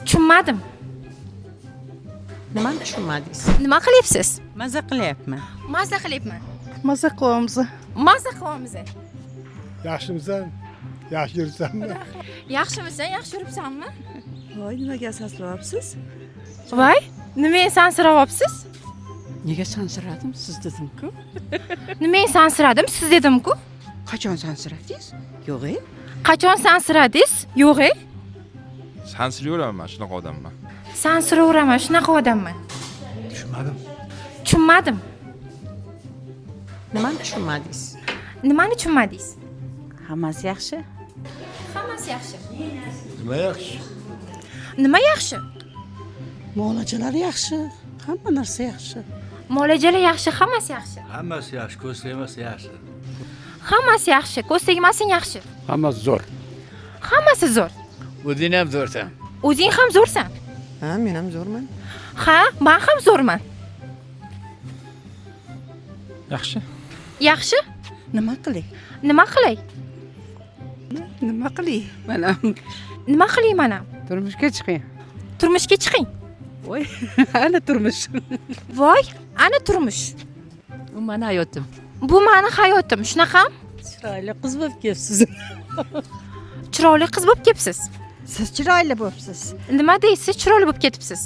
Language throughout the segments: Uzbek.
Tushunmadim. Nimani tushunmadingiz? Nima qilyapsiz? Maza qilyapman. Mazza qilyapman. Maza qilyapmiz. Mazza qilyapmiz. Yaxshimisan? Yaxshi yuribsanmi? Yaxshimisan? Yaxshi yuribsanmi? Voy, nimaga asoslayapsiz? Voy, nimaga sansirayapsiz? Nega sansiradim? Siz dedim-ku. Nimaga sansiradim? Siz dedim-ku. Qachon sansiradingiz? Yo'q-e. Qachon sansiradingiz? Yo'q-e. Sansiraverman, shunaqa odamman. Sansiraveraman, shunaqa odamman. Tushunmadim. Tushunmadim. Nimani tushunmadingiz? Nimani tushunmadingiz? Hammasi yaxshi. Hammasi yaxshi. Nima yaxshi? Nima yaxshi? Muolajalar yaxshi. Hamma narsa yaxshi. Muolajalar yaxshi, hammasi yaxshi. Hammasi yaxshi, ko'z tegmasa yaxshi. Hammasi yaxshi, ko'z tegmasin yaxshi. Hammasi zo'r. Hammasi zo'r. O'zing ham zo'rsan. O'zing ham zo'rsan. Ha, men ham zo'rman. Ha, men ham zo'rman. Yaxshi. Yaxshi? Nima qilay? Nima qilay? Nima qilay? Mana Nima qilay mana? turmushga chiqing. Turmushga chiqing. Voy, ana turmush. Voy, ana turmush. Bu meni hayotim. Bu meni hayotim, shunaqami? Chiroyli qiz bo'lib kelibsiz. Chiroyli qiz bo'lib kelibsiz. Siz chiroyli bo'libsiz. Nima deysiz? Chiroyli bo'lib ketibsiz.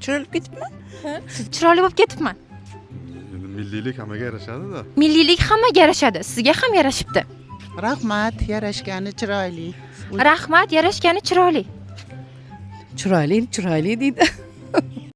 Chiroyli ketibman? Chiroyli bo'lib ketibman. Milliylik hammaga yarashadi-da. Milliylik hammaga yarashadi. Sizga ham yarashibdi. Rahmat, yarashgani chiroyli. Rahmat, yarashgani chiroyli. Chiroyli deydi.